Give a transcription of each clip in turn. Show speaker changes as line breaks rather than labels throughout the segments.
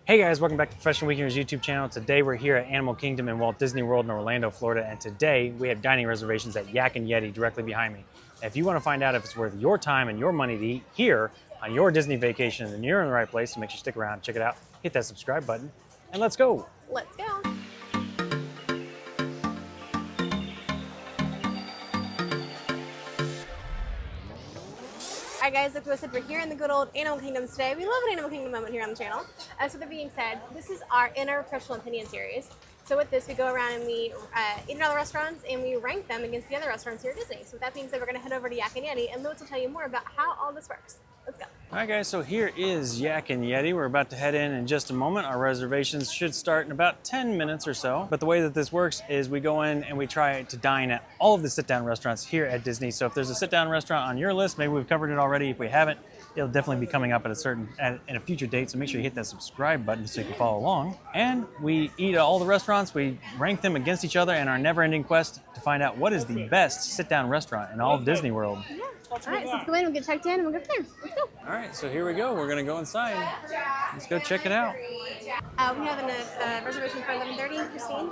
Hey guys, welcome back to Professional Weekenders YouTube channel. Today we're here at Animal Kingdom in Walt Disney World in Orlando, Florida, and today we have dining reservations at Yak and Yeti directly behind me. And if you want to find out if it's worth your time and your money to eat here on your Disney vacation, then you're in the right place, so make sure you stick around, check it out, hit that subscribe button, and let's go.
Let's go. Alright guys, like I said, we're here in the good old Animal Kingdom today. We love an Animal Kingdom moment here on the channel. So that being said, this is our inner professional opinion series. So with this, we go around and we eat at all the restaurants and we rank them against the other restaurants here at Disney. So with that being said, we're going to head over to Yak and Yeti and Lewis will tell you more about how all this works. Let's go.
All right guys, so here is Yak and Yeti. We're about to head in just a moment. Our reservations should start in about 10 minutes or so. But the way that this works is we go in and we try to dine at all of the sit-down restaurants here at Disney. So if there's a sit-down restaurant on your list, maybe we've covered it already. If we haven't, it'll definitely be coming up at a future date. So make sure you hit that subscribe button so you can follow along. And we eat at all the restaurants. We rank them against each other in our never-ending quest to find out what is the best sit-down restaurant in all of Disney World.
Yeah. All right, so let's go in, we'll get checked in, and we'll go from there. Let's go.
All right, so here we go. We're gonna go inside. Let's go check it out.
We have a reservation for 11:30, Christine.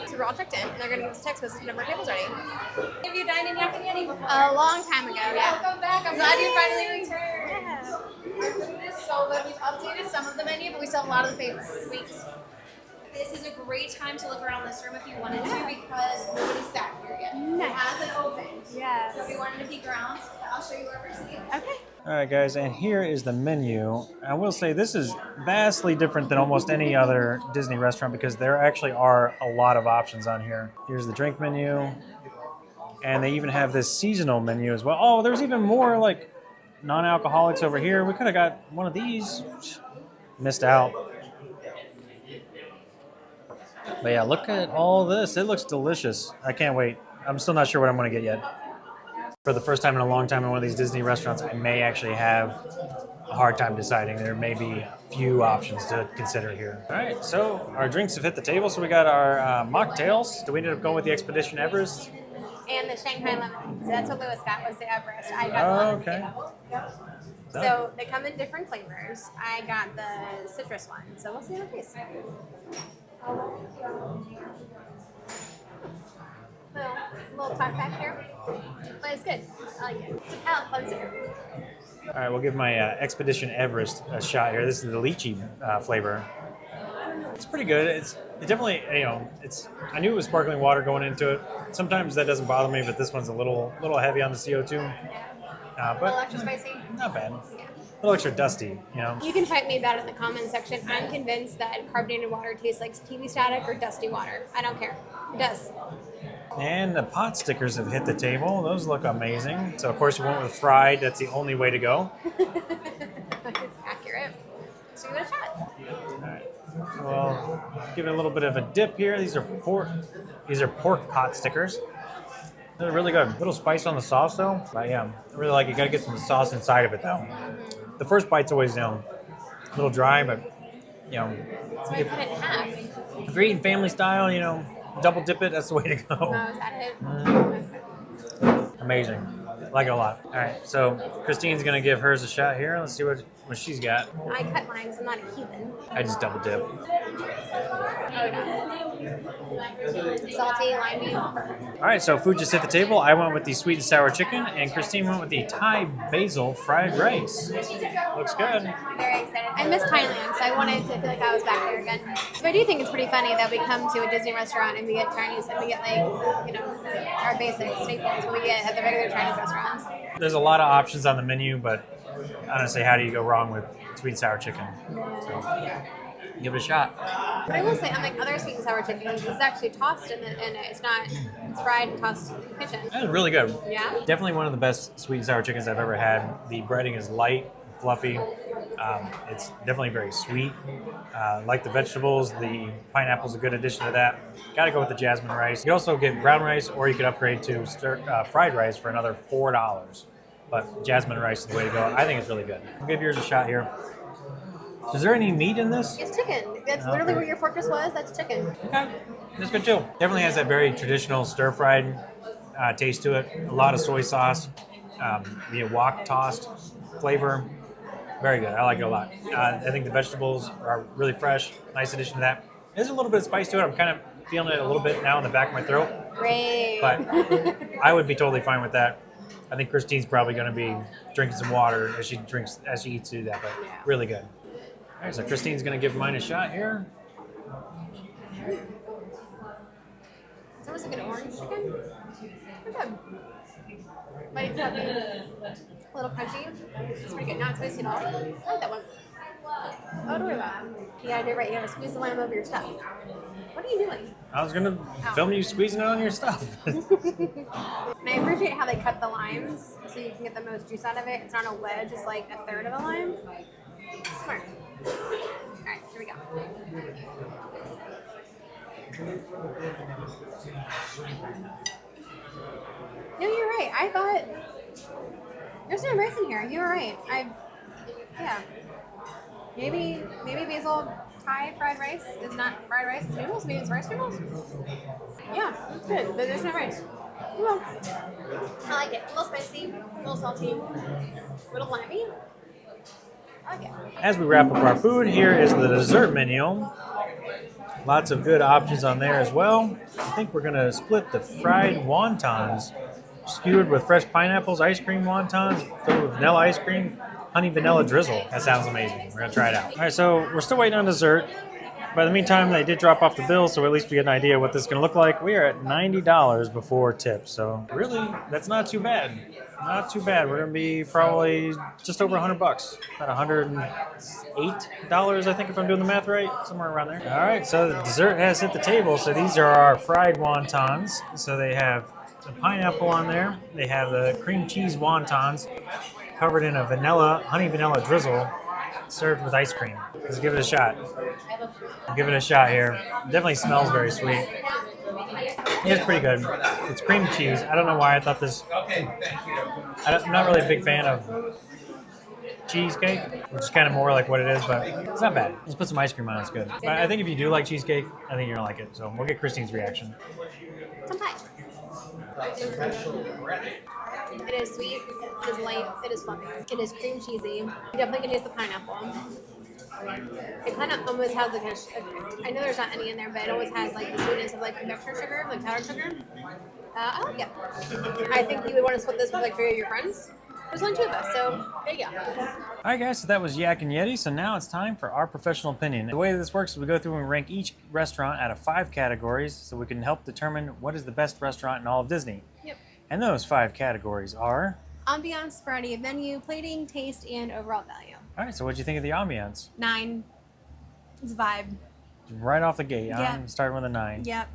So we're all checked in, and they're going to give us a text message whenever our table's ready.
Have you dined in Yak and Yeti before?
A long time ago, yeah.
Welcome back. I'm glad you finally returned.
Yeah.
Our food is so good. We've updated some of the menu, but we still have a lot of the famous sweets. This is a great time to look around this room if you wanted to because nobody's sat here yet.
Nice.
It hasn't opened.
Yes.
So if you wanted to peek around, I'll show you where we're seated.
Okay.
All right, guys, and here is the menu. I will say this is vastly different than almost any other Disney restaurant because there actually are a lot of options on here. Here's the drink menu, and they even have this seasonal menu as well. Oh, there's even more like non-alcoholics over here. We could have got one of these. Missed out. But yeah, look at all this. It looks delicious. I can't wait. I'm still not sure what I'm going to get yet. For the first time in a long time in one of these Disney restaurants, I may actually have a hard time deciding. There may be a few options to consider here. All right, so our drinks have hit the table. So we got our mocktails. Do we end up going with the Expedition Everest?
And the Shanghai lemon. So that's what Lewis got, was the Everest. I got the
okay.
So they come in different flavors. I got the citrus one. So we'll see how it tastes. Little talk back here, but it's good. I like it. How closer.
All right, we'll give my Expedition Everest a shot here. This is the lychee flavor. It's pretty good. It definitely, I knew it was sparkling water going into it. Sometimes that doesn't bother me, but this one's a little heavy on the CO2.
A little extra spicy.
Not bad.
Yeah.
A little extra dusty, you know.
You can fight me about it in the comments section. I'm convinced that carbonated water tastes like TV static or dusty water. I don't care. It does.
And the pot stickers have hit the table. Those look amazing. So, of course, you went with fried. That's the only way to go.
It's accurate. So give it a shot.
All right. So we'll give it a little bit of a dip here. These are pork pot stickers. They're really good. A little spice on the sauce, though. But yeah, I really like it. You got to get some sauce inside of it, though. The first bite's always, a little dry, but,
So I cut it in half.
if you're eating family style, double dip it. That's the way to go.
Oh, is that it?
Amazing. Like it a lot. All right, so Christine's going to give hers a shot here. Let's see what she's got.
I cut mine because I'm not a heathen.
I just double dip.
Salty, limey.
All right, so food just hit the table. I went with the sweet and sour chicken, and Christine went with the Thai basil fried rice. Looks good.
I'm very excited. I miss Thailand, so I wanted to feel like I was back there again. So I do think it's pretty funny that we come to a Disney restaurant and we get Chinese and we get our basic staples we get at the regular Chinese restaurants.
There's a lot of options on the menu, but honestly, how do you go wrong with sweet and sour chicken? So give it a shot.
But I will say, unlike other sweet and sour chicken, this is actually tossed in it. It's fried and tossed in the kitchen.
That was really good.
Yeah?
Definitely one of the best sweet and sour chickens I've ever had. The breading is light, fluffy. It's definitely very sweet. Like the vegetables, the pineapple's a good addition to that. Got to go with the jasmine rice. You can also get brown rice, or you could upgrade to fried rice for another $4. But jasmine rice is the way to go. I think it's really good. I'll give yours a shot here. Is there any meat in this?
It's chicken. That's literally where your fortress was. That's chicken.
Okay, that's good too. Definitely has that very traditional stir-fried taste to it. A lot of soy sauce, the wok tossed flavor. Very good. I like it a lot. I think the vegetables are really fresh. Nice addition to that. There's a little bit of spice to it. I'm kind of feeling it a little bit now in the back of my throat.
Great.
But I would be totally fine with that. I think Christine's probably going to be drinking some water as she eats through that. But really good. All right, so Christine's going to give mine a shot here.
It's almost like an orange chicken. Good job. Might be a little crunchy. It's pretty good. Not spicy at all. I like that one. Oh, don't worry about it. You gotta do it right. You gotta squeeze the lime over your stuff. What are you doing?
I was going to film you squeezing it on your stuff.
And I appreciate how they cut the limes so you can get the most juice out of it. It's not a wedge, it's like a third of a lime. Smart. Alright, here we go. No, you're right. I thought there's no rice in here. You were right. Yeah. Maybe basil Thai fried rice is not fried rice. It's noodles. Maybe it's rice noodles. Yeah, it's good. But there's no rice. Well, I like it. A little spicy, a little salty, a little limey. I like it.
As we wrap up our food, here is the dessert menu. Lots of good options on there as well. I think we're going to split the fried wontons, skewered with fresh pineapples, ice cream wontons, filled with vanilla ice cream, honey vanilla drizzle. That sounds amazing. We're going to try it out. All right, so we're still waiting on dessert. By the meantime, they did drop off the bill, so at least we get an idea what this is going to look like. We are at $90 before tips, so really, that's not too bad. Not too bad. We're going to be probably just over $100. About $108, I think, if I'm doing the math right. Somewhere around there. All right, so the dessert has hit the table. So these are our fried wontons. So they have the pineapple on there. They have the cream cheese wontons covered in a honey vanilla drizzle, served with ice cream. Let's give it a shot. Give it a shot here. Definitely smells very sweet. It's pretty good. It's cream cheese. I don't know why I thought this. I'm not really a big fan of cheesecake, which is kind of more like what it is, but it's not bad. Just put some ice cream on it. It's good. But I think if you do like cheesecake, I think you're gonna like it. So we'll get Christine's reaction.
Sometimes. It is sweet. It is light. It is fluffy. It is cream cheesy. You definitely can taste the pineapple. It kind of almost has like I know there's not any in there, but it always has like the sweetness of like conductor sugar, like powdered sugar. I like it. I think you would want to split this with like 3 of your friends. There's only 2 of us, so there you go.
All right, guys, so that was Yak and Yeti. So now it's time for our professional opinion. The way this works is we go through and rank each restaurant out of 5 categories so we can help determine what is the best restaurant in all of Disney.
Yep.
And those 5 categories are...
Ambiance, variety of menu, plating, taste, and overall value.
All right, so what'd you think of the ambiance?
9. It's a vibe.
Right off the gate,
Yep.
I'm starting with a 9.
Yep.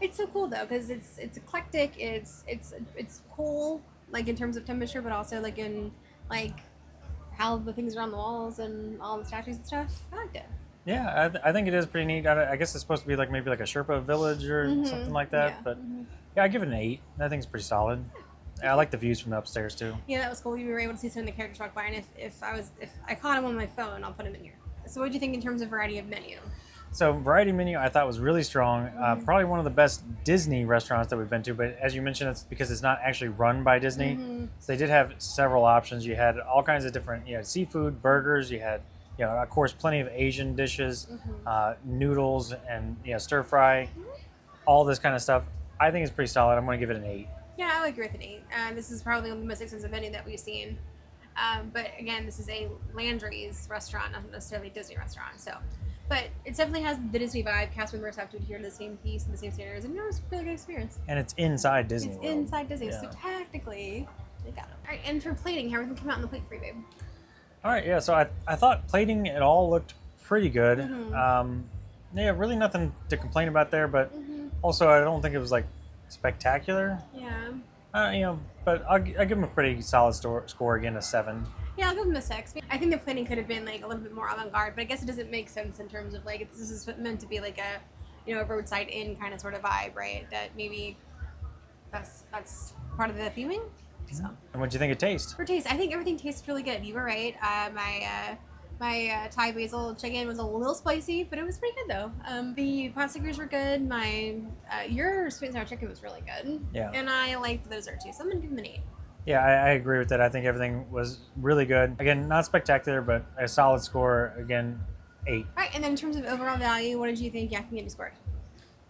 It's so cool though because it's eclectic. It's cool like in terms of temperature, but also like in like how the things are on the walls and all the statues and stuff. I liked it.
Yeah, I think it is pretty neat. I guess it's supposed to be like maybe like a Sherpa village or something like that.
Yeah.
But yeah, I give it an 8. I think it's pretty solid. I like the views from the upstairs too.
Yeah, that was cool. We were able to see some of the characters walk by, and if I caught him on my phone, I'll put him in here. So what did you think in terms of variety of menu?
So variety menu I thought was really strong. Probably one of the best Disney restaurants that we've been to, but as you mentioned, it's because it's not actually run by Disney. So they did have several options. You had all kinds of different, you had seafood, burgers, you had, of course, plenty of Asian dishes, noodles, and stir fry, all this kind of stuff. I think it's pretty solid. I'm going to give it an 8.
Yeah, I would agree with an 8. This is probably the most expensive menu that we've seen. But again, this is a Landry's restaurant, not necessarily a Disney restaurant. So, but it definitely has the Disney vibe. Cast members have to adhere to the same piece and the same standards, and it was a really good experience.
And it's inside Disney
It's
World.
inside Disney, so technically they got it. All right, and for plating, how everything came out on the plate for you, babe?
All right, yeah. So I thought plating it all looked pretty good. Yeah, really nothing to complain about there, but also I don't think it was like spectacular.
Yeah.
But I'll give them a pretty solid score again, a 7.
Yeah, I'll give them a 6. I think the plating could have been like a little bit more avant-garde, but I guess it doesn't make sense in terms of like this is meant to be like a roadside inn kind of sort of vibe, right? That maybe that's part of the theming. So.
And what'd you think of taste?
For taste, I think everything tastes really good. You were right. My Thai basil chicken was a little spicy, but it was pretty good though. The pasta skewers were good. Your sweet and sour chicken was really good.
Yeah.
And I liked the dessert too, so I'm gonna give them an 8.
Yeah, I agree with that. I think everything was really good. Again, not spectacular, but a solid score. Again, 8.
All right, and then in terms of overall value, what did you think Yak Yeti scored?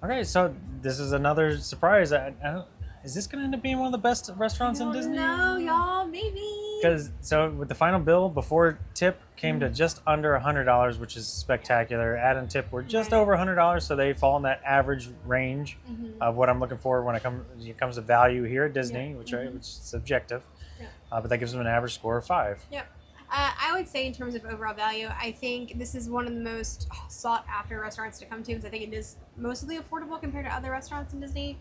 Okay, so this is another surprise. I don't, is this going to end up being one of the best restaurants in Disney?
No, y'all, maybe.
Because so with the final bill before tip came to just under $100, which is spectacular. Add and tip were just over $100, so they fall in that average range of what I'm looking for when it comes to value here at Disney, which is subjective.
Yeah.
But that gives them an average score of 5.
Yep. I would say in terms of overall value, I think this is one of the most sought after restaurants to come to because I think it is mostly affordable compared to other restaurants in Disney.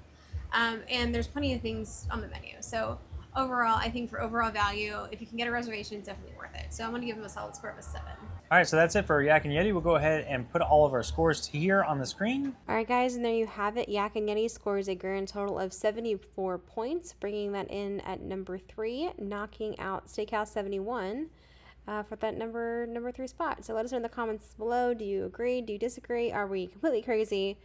And there's plenty of things on the menu. So overall, I think for overall value, if you can get a reservation, it's definitely worth it. So I'm going to give them a solid score of a 7.
All right, so that's it for Yak and Yeti. We'll go ahead and put all of our scores here on the screen.
All right, guys, and there you have it. Yak and Yeti scores a grand total of 74 points, bringing that in at number 3, knocking out Steakhouse 71 for that number 3 spot. So let us know in the comments below. Do you agree? Do you disagree? Are we completely crazy?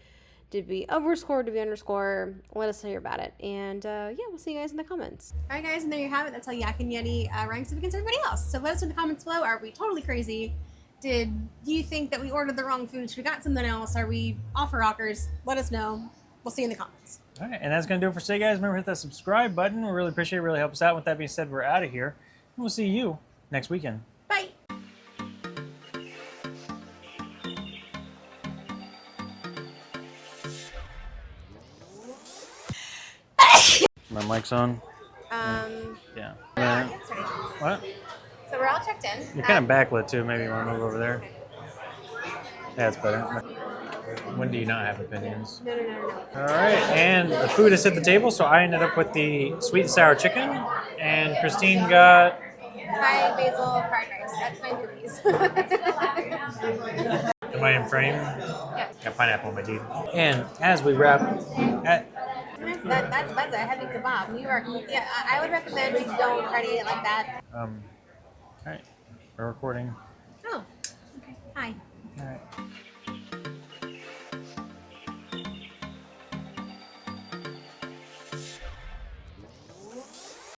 Did we overscore? Did we underscore? Let us hear about it. And yeah, we'll see you guys in the comments.
All right, guys, and there you have it. That's how Yak and Yeti ranks up against everybody else. So let us know in the comments below. Are we totally crazy? Do you think that we ordered the wrong food? Should we got something else? Are we off our rockers? Let us know. We'll see you in the comments.
All right, and that's going to do it for today, guys. Remember, hit that subscribe button. We really appreciate it. It really helps us out. With that being said, we're out of here. And we'll see you next weekend.
Bye.
My mic's on. Yeah.
That's right.
What?
So we're all checked in.
You're kind of backlit too. Maybe you want to move over there. That's better. When do you not have opinions?
No.
All right, and the food has hit the table, so I ended up with the sweet and sour chicken, and Christine got
Thai basil fried rice. That's my boobies.
Am I in frame?
Yeah.
Got pineapple in my teeth. And as we wrap,
That's a heavy kebab. I would recommend you don't ready it like that.
all right, we're recording.
Oh, okay. Hi.
All right.